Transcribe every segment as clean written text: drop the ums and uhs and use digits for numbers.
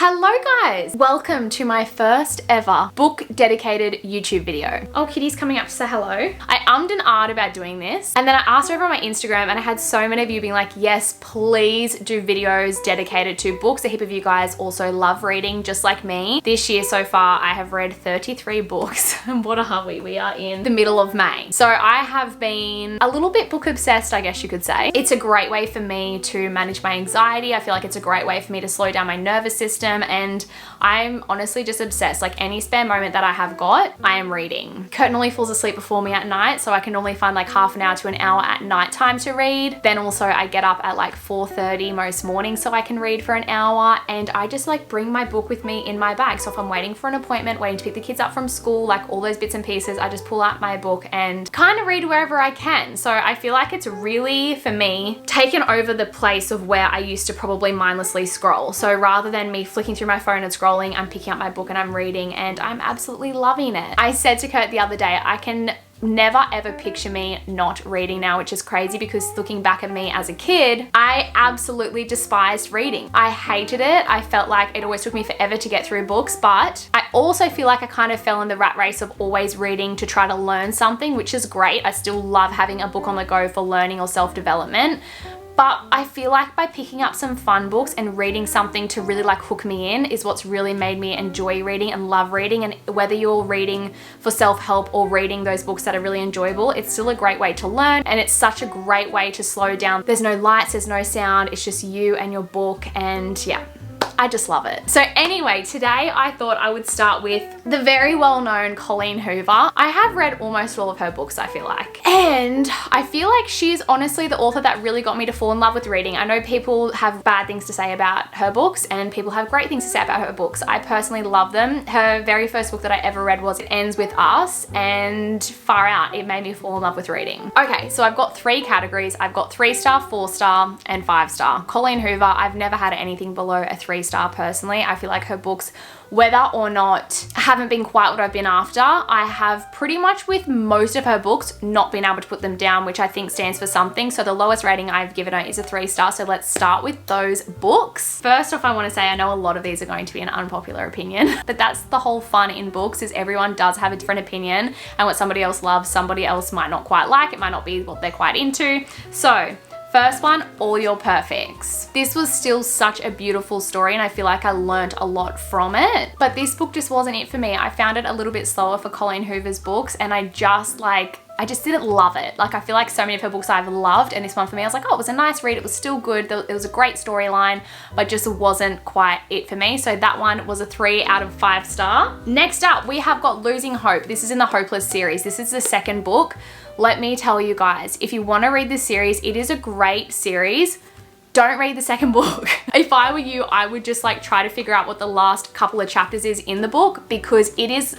Hello guys! Welcome to my first ever book dedicated YouTube video. Oh, Kitty's coming up to say hello. I ummed and ahed about doing this, and then I asked over on my Instagram, and I had so many of you being like, yes, please do videos dedicated to books. A heap of you guys also love reading just like me. This year so far, I have read 33 books. And what are we? We are in the middle of May. So I have been a little bit book obsessed, I guess you could say. It's a great way for me to manage my anxiety. I feel like it's a great way for me to slow down my nervous system, and I'm honestly just obsessed. Like any spare moment that I have got, I am reading. Kurt normally falls asleep before me at night, so I can normally find like half an hour to an hour at night time to read. Then also I get up at like 4:30 most mornings so I can read for an hour, and I just like bring my book with me in my bag. So if I'm waiting for an appointment, waiting to pick the kids up from school, like all those bits and pieces, I just pull out my book and kind of read wherever I can. So I feel like it's really, for me, taken over the place of where I used to probably mindlessly scroll. So rather than me flicking through my phone and scrolling, I'm picking up my book and I'm reading, and I'm absolutely loving it. I said to Kurt the other day, I can never ever picture me not reading now, which is crazy because looking back at me as a kid, I absolutely despised reading. I hated it. I felt like it always took me forever to get through books, but I also feel like I kind of fell in the rat race of always reading to try to learn something, which is great. I still love having a book on the go for learning or self-development. But I feel like by picking up some fun books and reading something to really like hook me in is what's really made me enjoy reading and love reading. And whether you're reading for self-help or reading those books that are really enjoyable, it's still a great way to learn, and it's such a great way to slow down. There's no lights, there's no sound, it's just you and your book, and yeah. I just love it. So anyway, today I thought I would start with the very well-known Colleen Hoover. I have read almost all of her books, I feel like. And I feel like she's honestly the author that really got me to fall in love with reading. I know people have bad things to say about her books and people have great things to say about her books. I personally love them. Her very first book that I ever read was It Ends With Us, and far out, it made me fall in love with reading. Okay, so I've got three categories. I've got 3-star, 4-star, and 5-star. Colleen Hoover, I've never had anything below a 3-star personally. I feel like her books, whether or not haven't been quite what I've been after, I have pretty much with most of her books not been able to put them down, which I think stands for something. So the lowest rating I've given her is a 3-star. So let's start with those books. First off, I want to say I know a lot of these are going to be an unpopular opinion, but that's the whole fun in books, is everyone does have a different opinion, and what somebody else loves, somebody else might not quite like. It might not be what they're quite into. So first one, All Your Perfects. This was still such a beautiful story, and I feel like I learned a lot from it. But this book just wasn't it for me. I found it a little bit slower for Colleen Hoover's books, and I just didn't love it. Like, I feel like so many of her books I've loved, and this one for me, I was like, oh, it was a nice read. It was still good. It was a great storyline, but just wasn't quite it for me. So that one was a 3 out of 5 star. Next up, we have got Losing Hope. This is in the Hopeless series. This is the second book. Let me tell you guys, if you want to read this series, it is a great series. Don't read the second book. If I were you, I would just like try to figure out what the last couple of chapters is in the book, because it is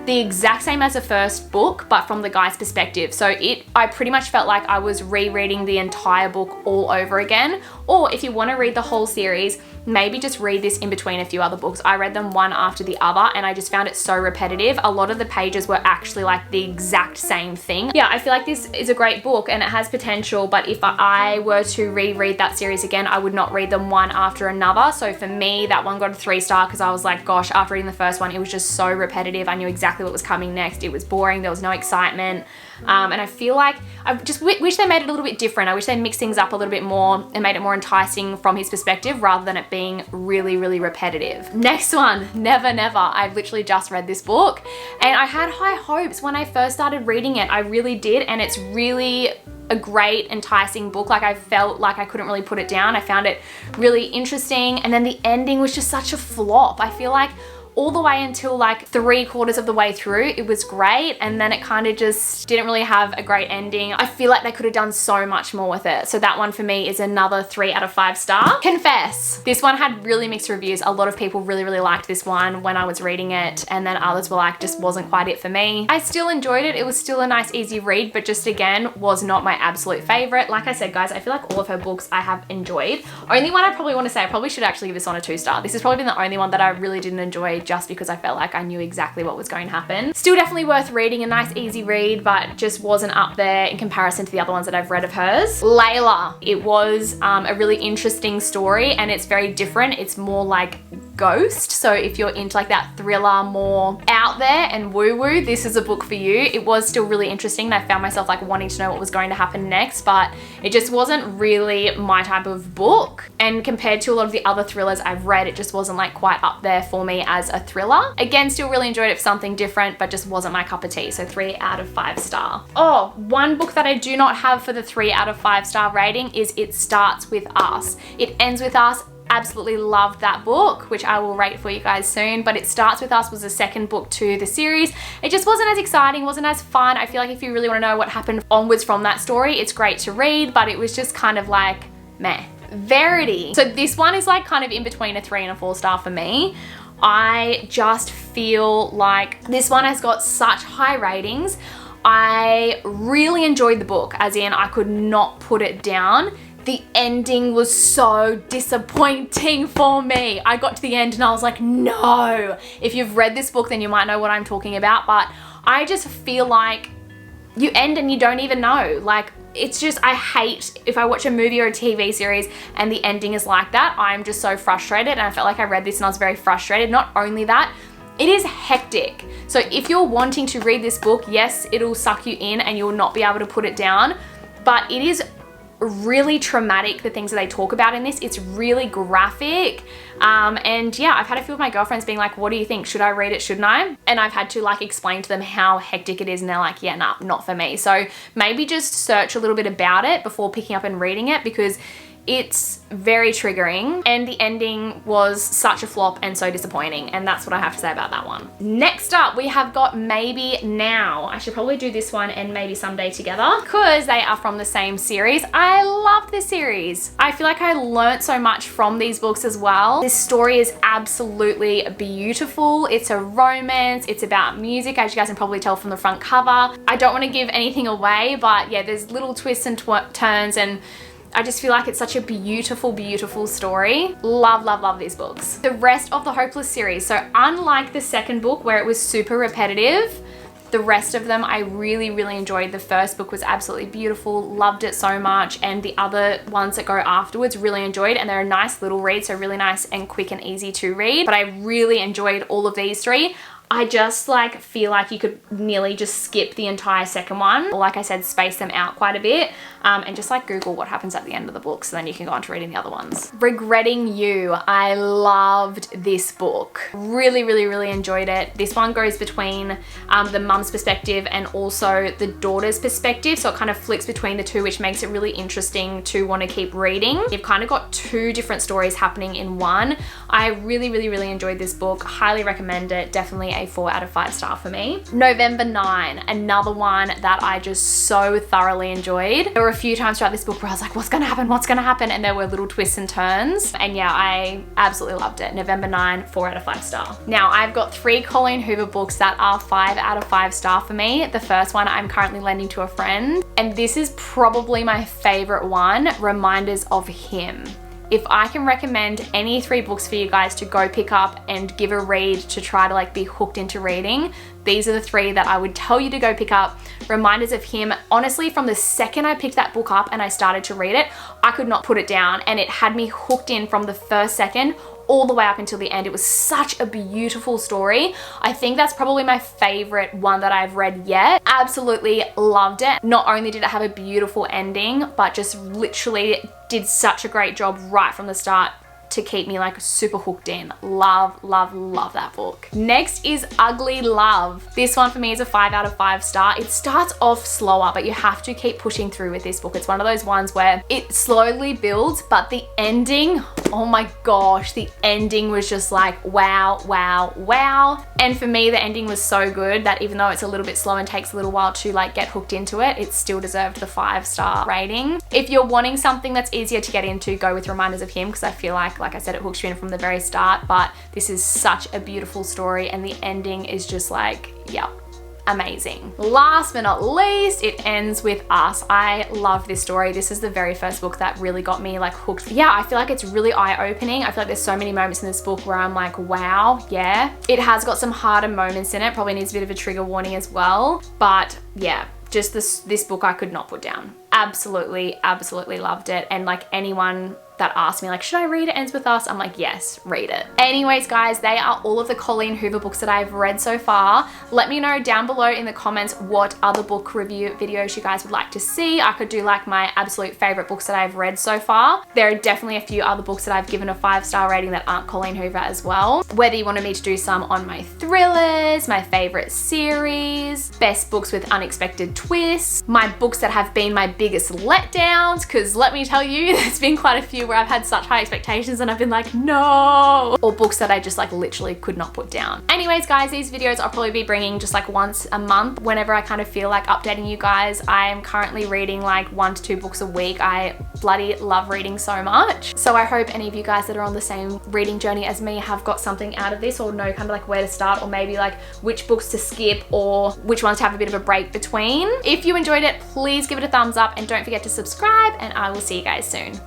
the exact same as the first book, but from the guy's perspective. So I pretty much felt like I was rereading the entire book all over again. Or if you want to read the whole series, maybe just read this in between a few other books. I read them one after the other, and I just found it so repetitive. A lot of the pages were actually like the exact same thing. Yeah, I feel like this is a great book and it has potential, but if I were to reread that series again, I would not read them one after another. So for me, that one got a 3-star because I was like, gosh, after reading the first one, it was just so repetitive. I knew exactly what was coming next. It was boring. There was no excitement. And I feel like I just wish they made it a little bit different. I wish they mixed things up a little bit more and made it more enticing from his perspective rather than it being really, really repetitive. Next one, Never Never. I've literally just read this book, and I had high hopes when I first started reading it. I really did, and it's really a great, enticing book. Like, I felt like I couldn't really put it down. I found it really interesting, and then the ending was just such a flop. I feel like all the way until like 3/4 of the way through, it was great, and then it kind of just didn't really have a great ending. I feel like they could have done so much more with it. So that one for me is another 3 out of 5 star. Confess. This one had really mixed reviews. A lot of people really, really liked this one when I was reading it, and then others were like, just wasn't quite it for me. I still enjoyed it. It was still a nice, easy read, but just again, was not my absolute favorite. Like I said, guys, I feel like all of her books I have enjoyed. Only one I probably want to say, I probably should actually give this one a 2-star. This has probably been the only one that I really didn't enjoy just because I felt like I knew exactly what was going to happen. Still definitely worth reading, a nice easy read, but just wasn't up there in comparison to the other ones that I've read of hers. Layla, it was a really interesting story, and it's very different. It's more like ghost, so if you're into like that thriller, more out there and woo-woo, this is a book for you. It was still really interesting, and I found myself like wanting to know what was going to happen next, but it just wasn't really my type of book, and compared to a lot of the other thrillers I've read, it just wasn't like quite up there for me as a thriller. Again, still really enjoyed it for something different, but just wasn't my cup of tea, so 3 out of 5 star. Oh, one book that I do not have for the 3 out of 5 star rating is It Starts With Us. It Ends With Us. Absolutely loved that book, which I will rate for you guys soon, but It Starts With Us was the second book to the series. It just wasn't as exciting, wasn't as fun. I feel like if you really want to know what happened onwards from that story, it's great to read, but it was just kind of like meh. Verity. So this one is like kind of in between a 3 and a 4 star for me. I just feel like this one has got such high ratings. I really enjoyed the book, as in I could not put it down. The ending was so disappointing for me. I got to the end and I was like, no. If you've read this book, then you might know what I'm talking about, but I just feel like you end and you don't even know. Like, it's just, I hate if I watch a movie or a TV series and the ending is like that. I'm just so frustrated, and I felt like I read this and I was very frustrated. Not only that, it is hectic. So if you're wanting to read this book, yes, it'll suck you in and you'll not be able to put it down, but it is really traumatic, the things that they talk about in this. It's really graphic, and yeah, I've had a few of my girlfriends being like, what do you think, should I read it, shouldn't I? And I've had to like explain to them how hectic it is, and they're like, yeah, nah, not for me. So maybe just search a little bit about it before picking up and reading it, because it's very triggering, and the ending was such a flop and so disappointing, and that's what I have to say about that one. Next up, we have got Maybe Now. I should probably do this one and Maybe Someday together because they are from the same series. I love this series. I feel like I learned so much from these books as well. This story is absolutely beautiful. It's a romance. It's about music, as you guys can probably tell from the front cover. I don't want to give anything away, but yeah, there's little twists and turns, and I just feel like it's such a beautiful, beautiful story. Love, love, love these books. The rest of the Hopeless series. So unlike the second book where it was super repetitive, the rest of them I really, really enjoyed. The first book was absolutely beautiful, loved it so much, and the other ones that go afterwards really enjoyed, and they're a nice little read, so really nice and quick and easy to read. But I really enjoyed all of these 3. I just like feel like you could nearly just skip the entire second one, or like I said, space them out quite a bit, and just like Google what happens at the end of the book, so then you can go on to reading the other ones. Regretting You. I loved this book. Really, really, really enjoyed it. This one goes between the mum's perspective and also the daughter's perspective, so it kind of flicks between the two, which makes it really interesting to want to keep reading. You've kind of got 2 different stories happening in one. I really, really, really enjoyed this book. Highly recommend it. Definitely a 4 out of 5 star for me. November 9, another one that I just so thoroughly enjoyed. There were a few times throughout this book where I was like, what's gonna happen, what's gonna happen? And there were little twists and turns, and yeah, I absolutely loved it. November 9, 4 out of 5 star. Now I've got 3 Colleen Hoover books that are 5 out of 5 star for me. The first one I'm currently lending to a friend, and this is probably my favorite one, Reminders of Him. If I can recommend any 3 books for you guys to go pick up and give a read to try to like be hooked into reading, these are the 3 that I would tell you to go pick up. Reminders of Him, honestly, from the second I picked that book up and I started to read it, I could not put it down, and it had me hooked in from the first second all the way up until the end. It was such a beautiful story. I think that's probably my favorite one that I've read yet. Absolutely loved it. Not only did it have a beautiful ending, but just literally did such a great job right from the start to keep me like super hooked in. Love, love, love that book. Next is Ugly Love. This one for me is a 5 out of 5 star. It starts off slower, but you have to keep pushing through with this book. It's one of those ones where it slowly builds, but the ending, oh my gosh, the ending was just like wow, wow, wow. And for me, the ending was so good that even though it's a little bit slow and takes a little while to like get hooked into it, it still deserved the 5 star rating. If you're wanting something that's easier to get into, go with Reminders of Him, because I feel like I said, it hooks you in from the very start, but this is such a beautiful story, and the ending is just like, yeah, amazing. Last but not least, it ends with us. I love this story. This is the very first book that really got me like hooked. Yeah, I feel like it's really eye-opening. I feel like there's so many moments in this book where I'm like, wow, yeah. It has got some harder moments in it. Probably needs a bit of a trigger warning as well. But yeah, just this book I could not put down. Absolutely, absolutely loved it. And like anyone that asked me like, should I read It Ends With Us? I'm like, yes, read it. Anyways, guys, they are all of the Colleen Hoover books that I've read so far. Let me know down below in the comments what other book review videos you guys would like to see. I could do like my absolute favorite books that I've read so far. There are definitely a few other books that I've given a 5-star rating that aren't Colleen Hoover as well. Whether you wanted me to do some on my thrillers, my favorite series, best books with unexpected twists, my books that have been my biggest letdowns, because let me tell you, there's been quite a few where I've had such high expectations and I've been like, no, or books that I just like literally could not put down. Anyways, guys, these videos I'll probably be bringing just like once a month whenever I kind of feel like updating you guys. I am currently reading like 1 to 2 books a week. I bloody love reading so much. So I hope any of you guys that are on the same reading journey as me have got something out of this, or know kind of like where to start, or maybe like which books to skip or which ones to have a bit of a break between. If you enjoyed it, please give it a thumbs up and don't forget to subscribe, and I will see you guys soon.